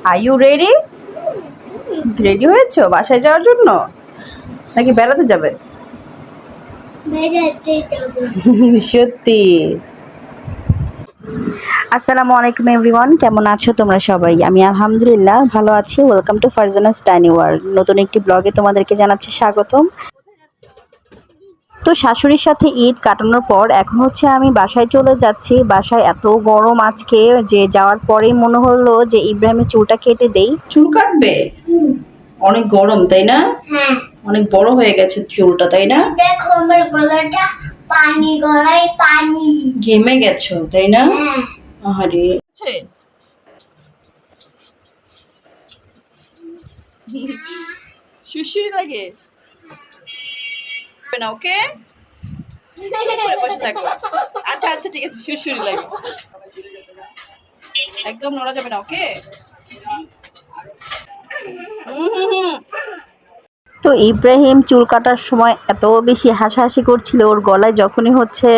Are you ready? Ready হয়েছো বাসায় যাওয়ার জন্য নাকি বেড়াতে যাবে? সত্যি? আসসালামু আলাইকুম এভরিওয়ান, কেমন আছো তোমরা সবাই? আমি আলহামদুলিল্লাহ ভালো আছি। Welcome to Farzana's tiny world. নতুন একটি ব্লগে তোমাদেরকে জানাচ্ছি স্বাগতম। তো শাশুড়ির সাথে ঈদ কাটানোর পর এখন হচ্ছে আমি বাসায় চলে যাচ্ছি। বাসায় এত গরম আজকে যে যাওয়ার পরেই মনে হলো যে ইব্রাহিমের চুলটা কেটে দেই। চুল কাটবে? অনেক গরম তাই না? হ্যাঁ, অনেক বড় হয়ে গেছে চুলটা তাই না? দেখো আমার গলাটা পানি, গলায় পানি। ঘেমে গেছো তাই না? হ্যাঁ, আরে শিশির লাগে না, ওকে বসে থাকো। আচ্ছা আচ্ছা ঠিক আছে, শিশির লাগে, একদম নড়া যাবে না, ওকে। তো ইব্রাহিম চুল কাটার সময় এত বেশি হাসাহাসি করছিল, ওর গলায় যখনই হচ্ছে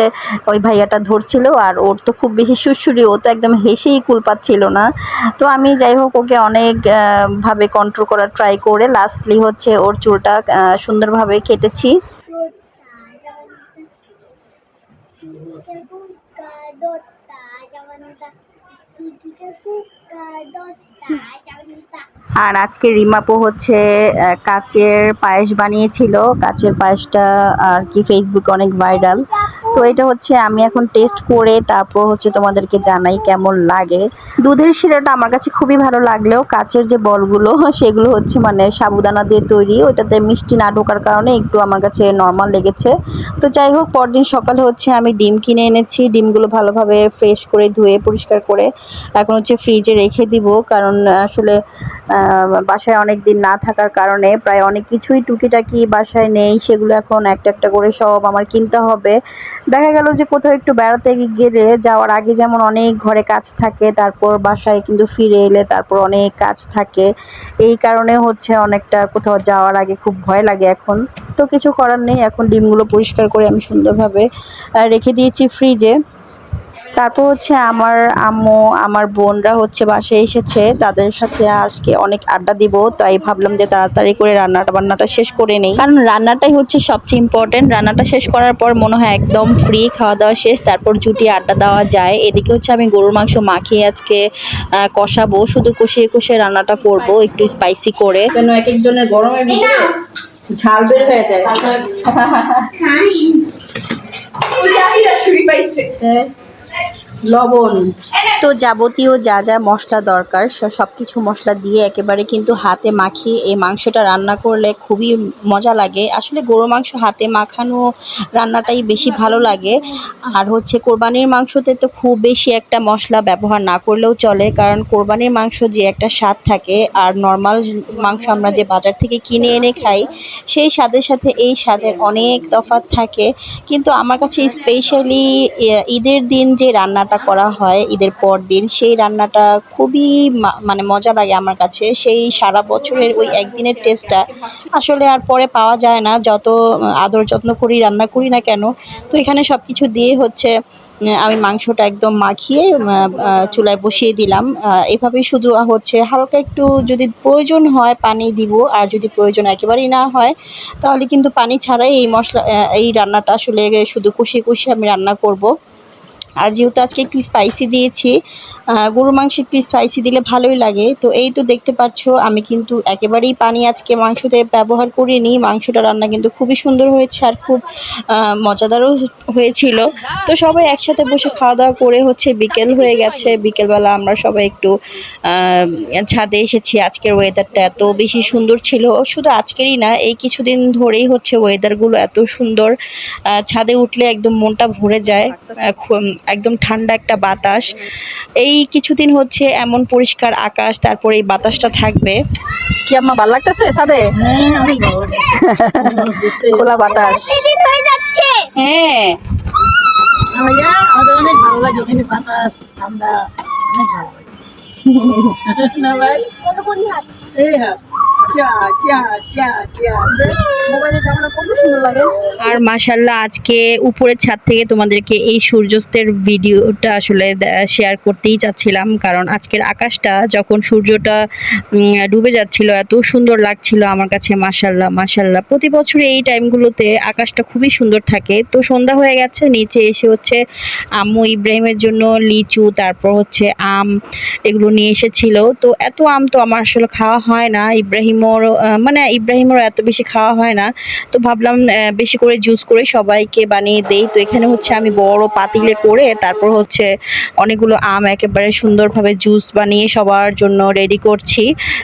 ওই ভাইয়াটা ধরছিল, আর ওর তো খুব বেশি সুরসুরি, ও তো একদম হেসেই কুল পাচ্ছিল না। তো আমি যাই হোক ওকে অনেক ভাবে কন্ট্রোল করার ট্রাই করে লাস্টলি হচ্ছে ওর চুলটা সুন্দরভাবে কেটেছি। আর আজকে রিমাপো হচ্ছে কাচের পায়েস বানিয়েছিল। কাচের পায়েসটা আর কি ফেসবুকে অনেক ভাইরাল। তো এটা হচ্ছে আমি এখন টেস্ট করে তারপর হচ্ছে তোমাদেরকে জানাই কেমন লাগে। দুধের শিরাটা আমার কাছে খুবই ভালো লাগলেও কাচের যে বলগুলো সেগুলো হচ্ছে মানে সাবুদানা দিয়ে তৈরি, ওইটাতে মিষ্টি না ঢোকার কারণে একটু আমার কাছে নর্মাল লেগেছে। তো যাই হোক পরদিন সকালে হচ্ছে আমি ডিম কিনে এনেছি। ডিমগুলো ভালোভাবে ফ্রেশ করে ধুয়ে পরিষ্কার করে এখন হচ্ছে ফ্রিজে রেখে দিব, কারণ আসলে বাসায় অনেক দিন না থাকার কারণে প্রায় অনেক কিছুই টুকিটাকি বাসায় নেই, সেগুলো এখন একটা একটা করে সব আমার কিনতে হবে। দেখা গেল যে কোথাও একটু বেড়াতে গেলে যাওয়ার আগে যেমন অনেক ঘরে কাজ থাকে, তারপর বাসায় কিন্তু ফিরে এলে তারপর অনেক কাজ থাকে, এই কারণে হচ্ছে অনেকটা কোথাও যাওয়ার আগে খুব ভয় লাগে এখন। তো কিছু করার নেই, এখন ডিমগুলো পরিষ্কার করে আমি সুন্দরভাবে রেখে দিয়েছি ফ্রিজে। তারপর হচ্ছে আমার আম্মু আমার বোনরা হচ্ছে বাসায় এসেছে, তাদের সাথে আজকে অনেক আড্ডা দিব, তাই ভাবলাম যে তাড়াতাড়ি করে বান্নাটা শেষ করে নেই, কারণ রান্নাটাই হচ্ছে সবচেয়ে ইম্পর্টেন্ট। রান্নাটা শেষ করার পর মনে হয় একদম ফ্রি, খাওয়া দাওয়া শেষ, তারপর জুটি আড্ডা দেওয়া যায়। এদিকে হচ্ছে আমি গরুর মাংস মাখিয়ে আজকে কষাবো, শুধু কষিয়ে কষিয়ে রান্নাটা করব একটু স্পাইসি করে, কেন এক একজনের গরমের ভিতরে ঝাল বের হয়ে যায়। লবণ তো যাবতীয় যা যা মশলা দরকার সব কিছু মশলা দিয়ে একেবারে কিন্তু হাতে মাখিয়ে এই মাংসটা রান্না করলে খুবই মজা লাগে। আসলে গরুর মাংস হাতে মাখানো রান্নাটাই বেশি ভালো লাগে। আর হচ্ছে কোরবানির মাংসতে তো খুব বেশি একটা মশলা ব্যবহার না করলেও চলে, কারণ কোরবানির মাংস যে একটা স্বাদ থাকে আর নর্মাল মাংস আমরা যে বাজার থেকে কিনে এনে খাই সেই স্বাদের সাথে এই স্বাদের অনেক তফাৎ থাকে। কিন্তু আমার কাছে স্পেশালি ঈদের দিন যে রান্নাটা করা হয়, ঈদের পর দিন সেই রান্নাটা খুবই মানে মজা লাগে আমার কাছে। সেই সারা বছরের ওই একদিনের টেস্টটা আসলে আর পরে পাওয়া যায় না, যত আদর যত্ন করি রান্না করি না কেন। তো এখানে সব কিছু দিয়ে হচ্ছে আমি মাংসটা একদম মাখিয়ে চুলায় বসিয়ে দিলাম। এভাবেই শুধু হচ্ছে হালকা একটু যদি প্রয়োজন হয় পানি দিব, আর যদি প্রয়োজন একেবারেই না হয় তাহলে কিন্তু পানি ছাড়াই এই মশলা এই রান্নাটা আসলে শুধু কষিয়ে কষিয়ে আমি রান্না করব। আর যেহেতু আজকে একটু স্পাইসি দিয়েছি, গরুর মাংস একটু স্পাইসি দিলে ভালোই লাগে। তো এই তো দেখতে পাচ্ছ আমি কিন্তু একেবারেই পানি আজকে মাংসতে ব্যবহার করিনি। মাংসটা রান্না কিন্তু খুবই সুন্দর হয়েছে আর খুব মজাদারও হয়েছিল। তো সবাই একসাথে বসে খাওয়া দাওয়া করে হচ্ছে বিকেল হয়ে গেছে। বিকেলবেলা আমরা সবাই একটু ছাদে এসেছি। আজকের ওয়েদারটা এত বেশি সুন্দর ছিল, শুধু আজকেরই না এই কিছুদিন ধরেই হচ্ছে ওয়েদারগুলো এত সুন্দর। ছাদে উঠলে একদম মনটা ভরে যায়, একদম ঠান্ডা একটা বাতাস। এই কিছুদিন হচ্ছে এমন পরিষ্কার আকাশ, তারপর এই বাতাসটা থাকবে। কি আমার ভালো লাগতেছে ছাদে? খোলা বাতাস। হ্যাঁ আমাদের অনেক ভালো লাগে, এখানে বাতাস ঠান্ডা, অনেক ভালো লাগে না ভাই? এই হাত আর মাশাল্লাহ আজকে উপরের ছাদ থেকে তোমাদেরকে এই সূর্যাস্তের ভিডিওটা আসলে শেয়ার করতেই চাচ্ছিলাম, কারণ আজকের আকাশটা যখন সূর্যটা ডুবে যাচ্ছিল এত সুন্দর লাগছিল আমার কাছে। মাশাল্লাহ মাশাল্লাহ, প্রতি বছর এই টাইমগুলোতে আকাশটা খুবই সুন্দর থাকে। তো সন্ধ্যা হয়ে গেছে, নিচে এসে হচ্ছে আম্মু ইব্রাহিমের জন্য লিচু, তারপর হচ্ছে আম এগুলো নিয়ে এসেছিল। তো এত আম তো আমার আসলে খাওয়া হয় না, ইব্রাহিমেরও এত বেশি খাওয়া হয় না। তো ভাবলাম বেশি করে জুস করে সবাইকে বানিয়ে দেই। তো এখানে হচ্ছে আমি বড় পাতিলে করে তারপর হচ্ছে অনেকগুলো আম একেবারে সুন্দরভাবে জুস বানিয়ে সবার জন্য রেডি করছি।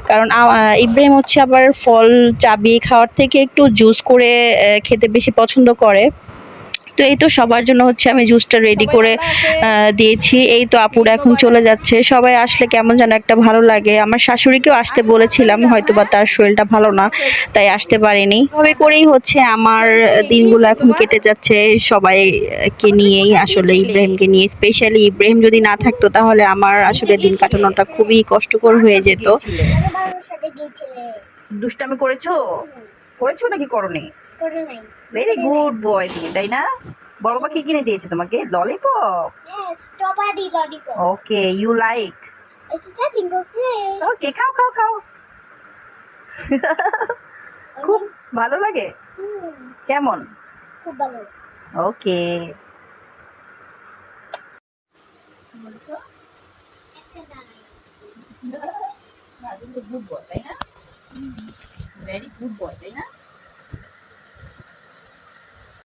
কারণ ইব্রাহিম হচ্ছে আবার ফল চাবিয়ে খাওয়ার থেকে একটু জুস করে খেতে বেশি পছন্দ করে। তো এই তো সবার জন্য হচ্ছে আমি জুসটা রেডি করে দিয়েছি। এই তো আপুরা এখন চলে যাচ্ছে, সবাই আসলে কেমন যেন একটা ভালো লাগে। আমার শাশুড়িকেও আসতে বলেছিলাম, হয়তোবা তার শরীরটা ভালো না তাই আসতে পারেনি। এভাবে করেই হচ্ছে আমার দিনগুলো এখন কেটে যাচ্ছে সবাইকে নিয়েই, আসলে ইব্রাহিমকে নিয়ে। স্পেশালি ইব্রাহিম যদি না থাকতো তাহলে আমার আসলে দিন কাটানোটা খুবই কষ্টকর হয়ে যেত। আরে বাবার সাথে গিয়েছিলে। দুষ্টামি করেছো? করেছো নাকি করনি? করে নাই। ভেরি গুড বয় তুমি, তাই না? বড় পাখি কিনে দিয়েছে তোমাকে ললিপপ। হ্যাঁ, strawberry lollipop. Okay, you like. এটা টিঙ্গো ফ্রেন্ড। ওকে, খাও খাও খাও। খুব ভালো লাগে। কেমন? খুব ভালো। ওকে। একটা দাঁড়াই। গুড বয়, তাই না? ভেরি গুড বয়, তাই না?